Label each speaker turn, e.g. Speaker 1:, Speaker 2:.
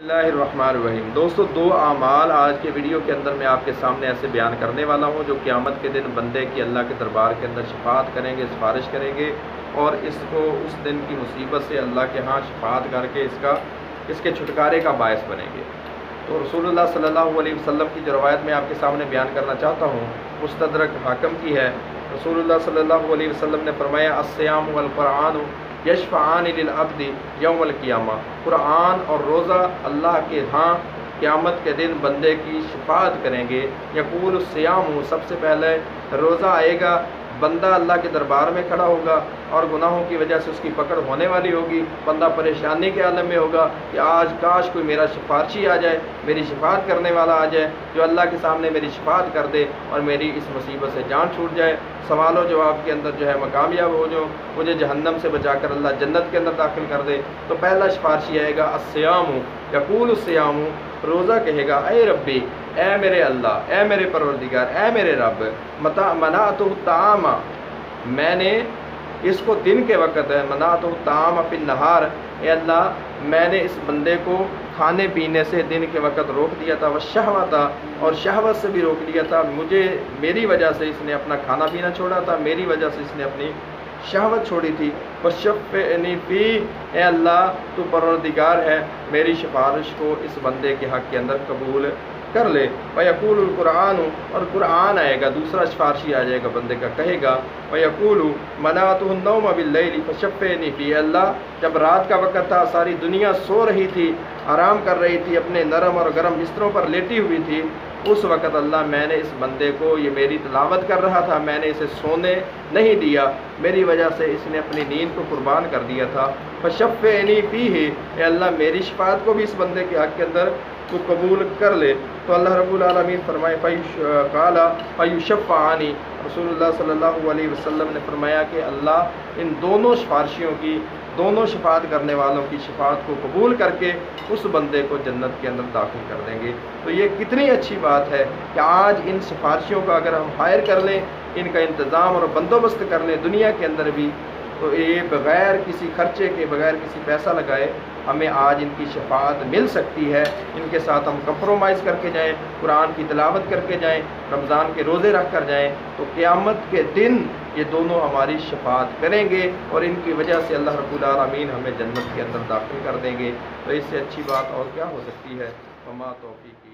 Speaker 1: बिस्मिल्लाहिर्रहमानिर्रहीम। दोस्तों, दो आमाल आज के वीडियो के अंदर मैं आपके सामने ऐसे बयान करने वाला हूँ जो क़यामत के दिन बंदे की अल्लाह के दरबार के अंदर शफाअत करेंगे, सिफारिश करेंगे और इसको उस दिन की मुसीबत से अल्लाह के यहाँ शफाअत करके इसके छुटकारे का बायस बनेंगे। तो रसूलुल्लाह सल्लल्लाहु अलैहि वसल्लम की जो रवायत मैं आपके सामने बयान करना चाहता हूँ मुस्तदरक हाकिम की है। रसूलुल्लाह सल्लल्लाहु अलैहि वसल्लम ने फरमाया, अस्सियाम वल कुरान यशफ़आन लिल अब्दी यौमल क़ियामा। कुरान और रोज़ा अल्लाह के यहाँ क़यामत के दिन बंदे की शफाअत करेंगे। यक़ूल सियाम, सबसे पहले रोज़ा आएगा, बंदा अल्लाह के दरबार में खड़ा होगा और गुनाहों की वजह से उसकी पकड़ होने वाली होगी। बंदा परेशानी के आलम में होगा कि आज काश कोई मेरा सिफारशी आ जाए, मेरी शफाअत करने वाला आ जाए जो अल्लाह के सामने मेरी शफाअत कर दे और मेरी इस मुसीबत से जान छूट जाए, सवाल व जवाब के अंदर जो है मैं कामयाब हो जाऊँ, मुझे जहन्नम से बचाकर अल्लाह जन्नत के अंदर दाखिल कर दे। तो पहला सिफारशी आएगा अस्सियाम, यक़ूल सियाम, रोज़ा कहेगा, ए रब्बी, ए मेरे अल्लाह, ए मेरे परवरदिगार, ए मेरे रब, मता मनातु तामा, मैंने इसको दिन के वक़्त है, मनातु तामा फिन नहार, ए अल्लाह मैंने इस बंदे को खाने पीने से दिन के वक़्त रोक दिया था, वह शहवता, और शहवत से भी रोक लिया था। मेरी वजह से इसने अपना खाना पीना छोड़ा था, मेरी वजह से इसने अपनी शहवत छोड़ी थी। वशफ़नी फ़ी, ए अल्लाह तू परवरदिगार है, मेरी सिफारिश को इस बंदे के हक़ के अंदर कबूल कर ले। वयक़ूलुल कुरान, और कुरान आएगा, दूसरा सिफारशी आ जाएगा बंदे का, कहेगा वयक़ूलु मनातुहुन नौम बिल्लैल फशफ़नी फ़ी, अल्लाह जब रात का वक़्त था, सारी दुनिया सो रही थी, आराम कर रही थी, अपने नरम और गर्म बिस्तरों पर लेटी हुई थी, उस वक़्त अल्लाह मैंने इस बंदे को, ये मेरी तिलावत कर रहा था, मैंने इसे सोने नहीं दिया, मेरी वजह से इसने अपनी नींद को कुर्बान कर दिया था। फशफ़नी फ़ीही, अल्लाह मेरी शफ़ाअत को भी इस बंदे के हक़ के अंदर तो कबूल कर ले। तो अल्लाह रब्बुल आलमीन फरमाए काला फ़युशफ़्फ़आनी, रसूलुल्लाह सल्लल्लाहु अलैहि वसल्लम ने फरमाया कि अल्लाह इन दोनों सिफारशियों की, दोनों शफाअत करने वालों की शफाअत को कबूल करके उस बंदे को जन्नत के अंदर दाखिल कर देंगे। तो ये कितनी अच्छी बात है कि आज इन सिफारशियों का अगर हम हायर कर लें, इनका इंतज़ाम और बंदोबस्त कर लें दुनिया के अंदर भी, तो ये बग़ैर किसी खर्चे के, बग़ैर किसी पैसा लगाए हमें आज इनकी शफाअत मिल सकती है। इनके साथ हम कंप्रोमाइज़ करके जाएँ, कुरान की तिलावत करके जाएँ, रमज़ान के रोज़े रख कर जाएँ, तो क़यामत के दिन ये दोनों हमारी शफाअत करेंगे और इनकी वजह से अल्लाह रब्बुल आलमीन हमें जन्नत के अंदर दाखिल कर देंगे। तो इससे अच्छी बात और क्या हो सकती है। वमा तौफ़ीक़।